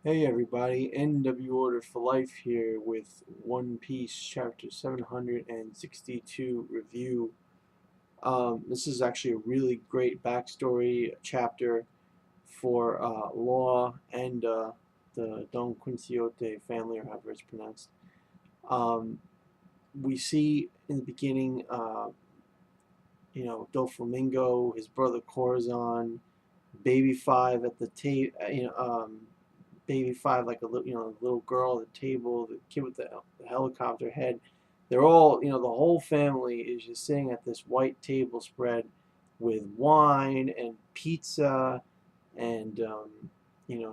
Hey everybody, NW Order for Life here with One Piece Chapter 762 review. This is actually a really great backstory chapter for Law and the Donquixote family, or however it's pronounced. Um, we see in the beginning, Doflamingo, his brother Corazon, Baby Five at the table, Baby Five, like a little girl at the table, the kid with the helicopter head. They're all, the whole family is just sitting at this white table spread with wine and pizza and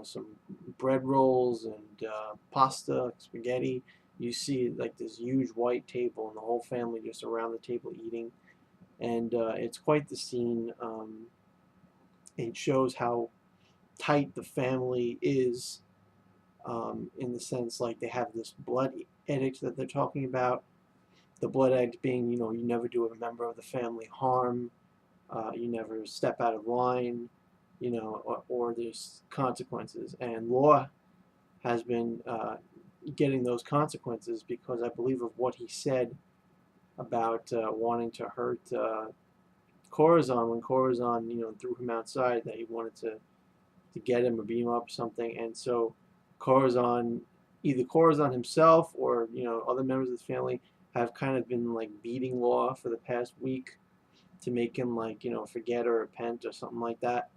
some bread rolls and pasta, spaghetti. You see like this huge white table and the whole family just around the table eating, and it's quite the scene. It shows how tight the family is, in the sense like they have this blood edict that they're talking about. The blood edict being, you never do a member of the family harm, you never step out of line, or there's consequences. And Law has been getting those consequences because I believe of what he said about wanting to hurt Corazon when Corazon, threw him outside, that he wanted to get him or beat him up or something. And so Corazon, either Corazon himself or other members of the family have kind of been like beating Law for the past week to make him like forget or repent or something like that.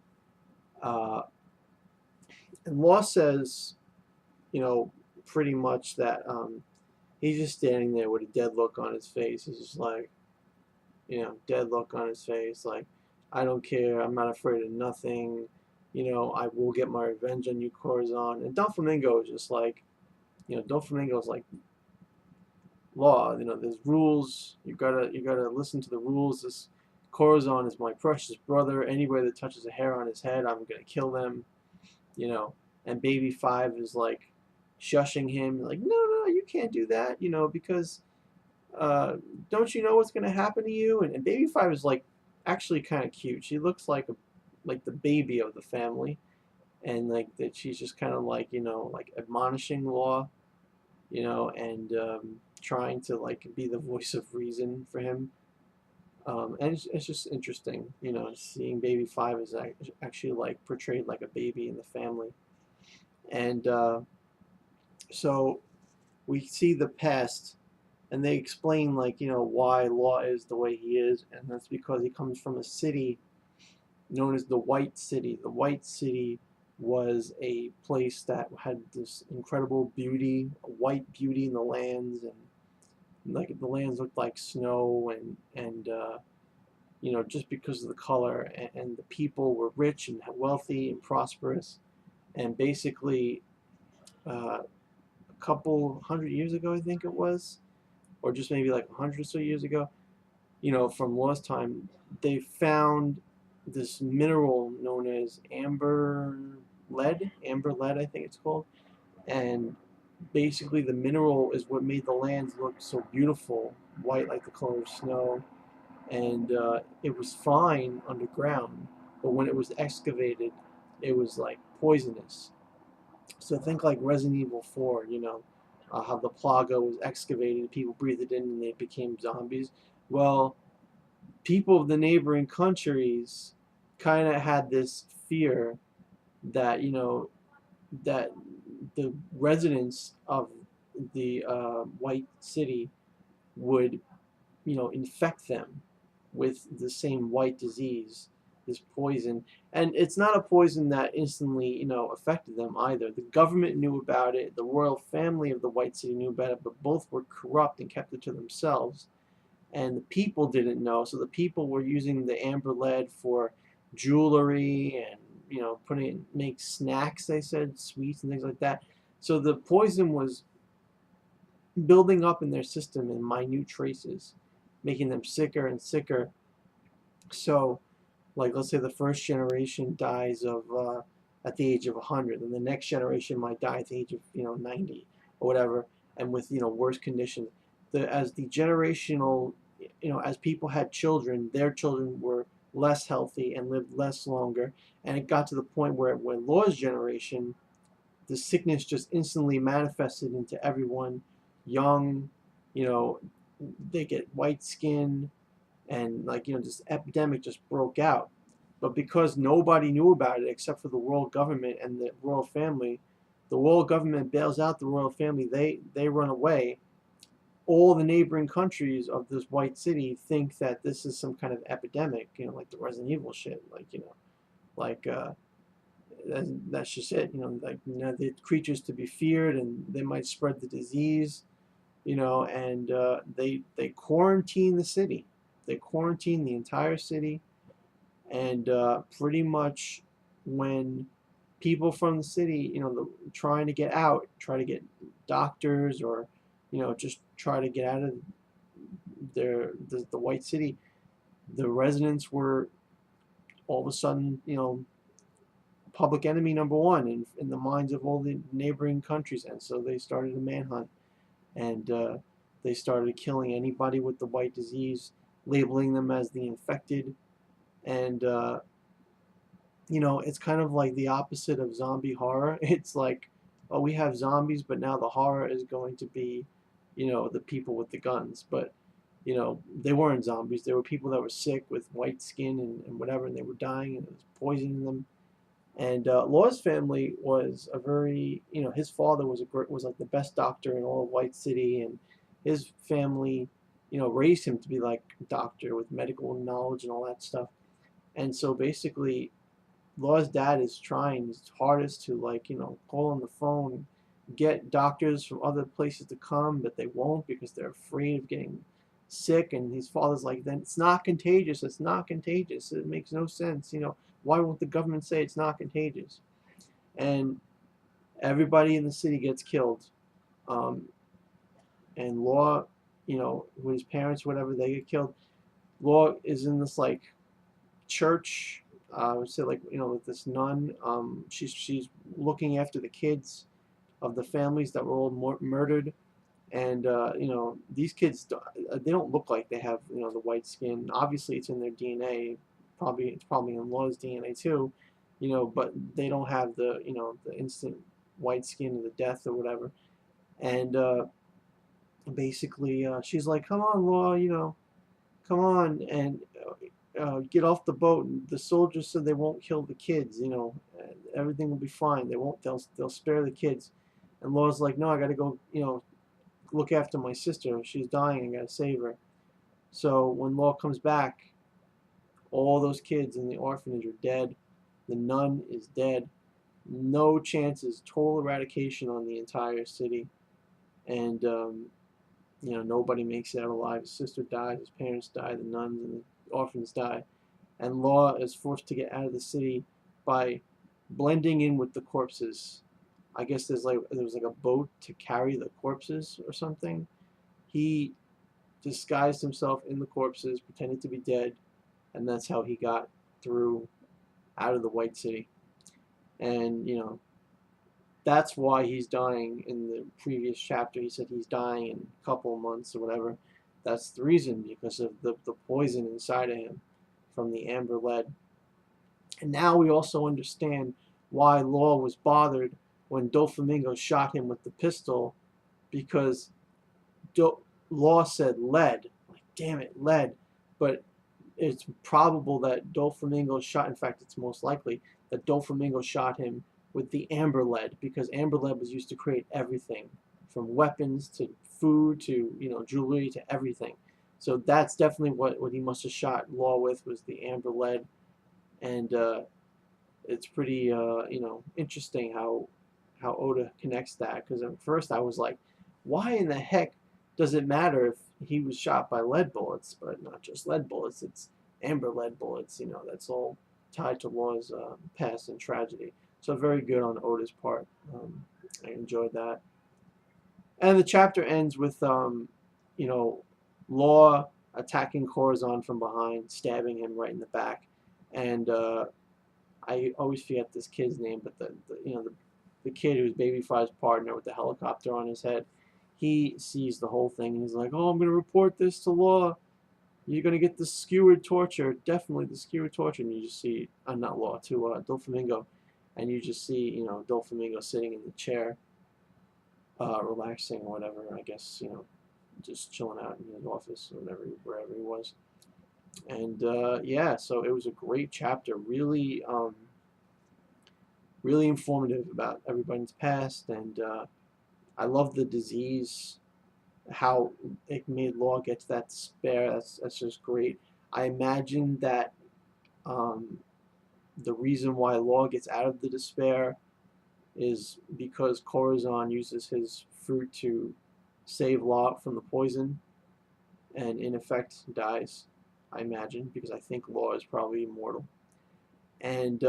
Uh, and Law says pretty much that he's just standing there with a dead look on his face. He's just like dead look on his face, like, I don't care, I'm not afraid of nothing, I will get my revenge on you, Corazon. And Doflamingo is just like, Doflamingo is like, Law, there's rules, you gotta listen to the rules. This Corazon is my precious brother. Anywhere that touches a hair on his head, I'm gonna kill them, you know. And Baby Five is like shushing him, like, no, you can't do that, because uh, don't you know what's going to happen to you? And Baby Five is like actually kind of cute. She looks like the baby of the family, and like that she's just kind of like like admonishing Law, and trying to like be the voice of reason for him. And it's just interesting, seeing Baby Five is actually like portrayed like a baby in the family, and so we see the past, and they explain like why Law is the way he is, and that's because he comes from a city known as the White City. The White City was a place that had this incredible beauty, white beauty in the lands, and like the lands looked like snow, and just because of the color, and the people were rich and wealthy and prosperous, and basically a couple hundred years ago, I think it was, or just maybe like 100 or so years ago, from Lost Time, they found this mineral known as amber lead, I think it's called. And basically, the mineral is what made the lands look so beautiful, white like the color of snow. And it was fine underground, but when it was excavated, it was like poisonous. So think like Resident Evil 4, how the Plaga was excavated, people breathed it in, and they became zombies. Well, people of the neighboring countries kind of had this fear that that the residents of the white city would infect them with the same white disease, this poison. And it's not a poison that instantly affected them either. The government knew about it, the royal family of the white city knew about it, but both were corrupt and kept it to themselves, and the people didn't know. So the people were using the amber lead for jewelry and putting make snacks. They said sweets and things like that. So the poison was building up in their system in minute traces, making them sicker and sicker. So, like, let's say the first generation dies of at the age of 100, and the next generation might die at the age of 90 or whatever, and with worse conditions. As the generational, as people had children, their children were less healthy and lived less longer, and it got to the point where when Law's generation the sickness just instantly manifested into everyone, young, you know, they get white skin, and like, this epidemic just broke out. But because nobody knew about it except for the world government and the royal family, the world government bails out the royal family. They run away. All the neighboring countries of this white city think that this is some kind of epidemic, like the Resident Evil shit, like that's just it, like, the creatures to be feared, and they might spread the disease, and they quarantine the city. They quarantine the entire city, and pretty much when people from the city, trying to get out, try to get doctors, or just try to get out of the white city, the residents were all of a sudden, public enemy number one in the minds of all the neighboring countries, and so they started a manhunt, and they started killing anybody with the white disease, labeling them as the infected, and it's kind of like the opposite of zombie horror. It's like, oh, we have zombies, but now the horror is going to be, the people with the guns. But, they weren't zombies. They were people that were sick with white skin and whatever, and they were dying, and it was poisoning them. And Law's family was a very, his father was like the best doctor in all of White City, and his family, raised him to be like a doctor with medical knowledge and all that stuff. And so basically, Law's dad is trying his hardest to, like, call on the phone, get doctors from other places to come, but they won't because they're afraid of getting sick. And his father's like, then it's not contagious. It's not contagious. It makes no sense. Why won't the government say it's not contagious? And everybody in the city gets killed. Um, and Law, with his parents, whatever, they get killed. Law is in this like church. I would say, like, with this nun. She's looking after the kids of the families that were all murdered, and these kids, they don't look like they have, the white skin. Obviously, it's in their DNA. It's probably in Law's DNA too, but they don't have the instant white skin of the death or whatever. And basically, she's like, "Come on, Law, come on, and get off the boat." And the soldiers said they won't kill the kids. And everything will be fine. They'll spare the kids. And Law's like, "No, I got to go, look after my sister. She's dying. I got to save her." So when Law comes back, all those kids in the orphanage are dead. The nun is dead. No chances. Total eradication on the entire city. And nobody makes it out alive. His sister dies. His parents die. The nuns and the orphans die. And Law is forced to get out of the city by blending in with the corpses. I guess there was like a boat to carry the corpses or something. He disguised himself in the corpses, pretended to be dead, and that's how he got through out of the White City. And that's why he's dying. In the previous chapter, he said he's dying in a couple of months or whatever. That's the reason, because of the poison inside of him from the amber lead. And now we also understand why Law was bothered when Doflamingo shot him with the pistol, because Law said lead. Like, damn it, lead. But it's probable that Doflamingo shot, in fact, it's most likely that Doflamingo shot him with the amber lead, because amber lead was used to create everything from weapons to food to, jewelry to everything. So that's definitely what he must have shot Law with, was the amber lead. And it's pretty interesting how Oda connects that, because at first I was like, why in the heck does it matter if he was shot by lead bullets? But not just lead bullets, it's amber lead bullets. That's all tied to Law's past and tragedy. So very good on Oda's part. I enjoyed that. And the chapter ends with Law attacking Corazon from behind, stabbing him right in the back. And I always forget this kid's name, but the kid who's Baby Five's partner with the helicopter on his head, he sees the whole thing, and he's like, "Oh, I'm going to report this to Law. You're going to get the skewered torture, definitely the skewered torture." And you just see, not Law, to Doflamingo. and you just see, Doflamingo sitting in the chair, relaxing or whatever. I guess, just chilling out in his office or whatever, wherever he was. And yeah, so it was a great chapter. Really, really informative about everybody's past, and I love the disease, how it made Law get to that despair. That's just great. I imagine that um, the reason why Law gets out of the despair is because Corazon uses his fruit to save Law from the poison, and in effect dies. I imagine, because I think Law is probably immortal. And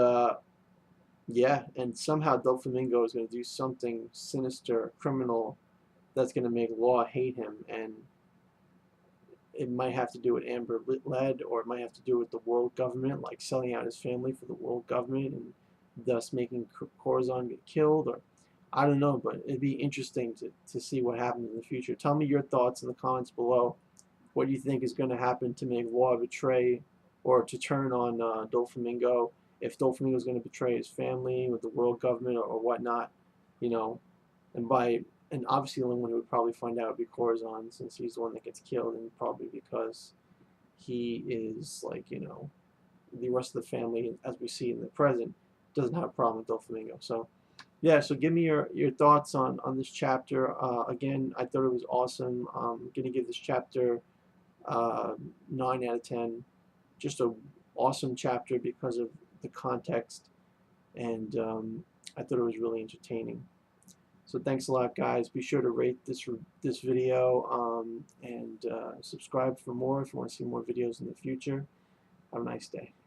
yeah, and somehow Doflamingo is going to do something sinister, criminal, that's going to make Law hate him, and it might have to do with Amber Lead, or it might have to do with the world government, like selling out his family for the world government, and thus making Corazon get killed, or I don't know, but it'd be interesting to see what happens in the future. Tell me your thoughts in the comments below. What do you think is going to happen to make Law betray or to turn on Doflamingo? If Doflamingo is going to betray his family with the world government, or whatnot, you know, and by and obviously the only one who would probably find out would be Corazon, since he's the one that gets killed, and probably because he is like, the rest of the family, as we see in the present, doesn't have a problem with Doflamingo. So yeah, so give me your thoughts on this chapter. Again, I thought it was awesome. I'm gonna give this chapter 9 out of 10. Just a awesome chapter because of the context, and I thought it was really entertaining. So thanks a lot, guys. Be sure to rate this video, and subscribe for more if you want to see more videos in the future. Have a nice day.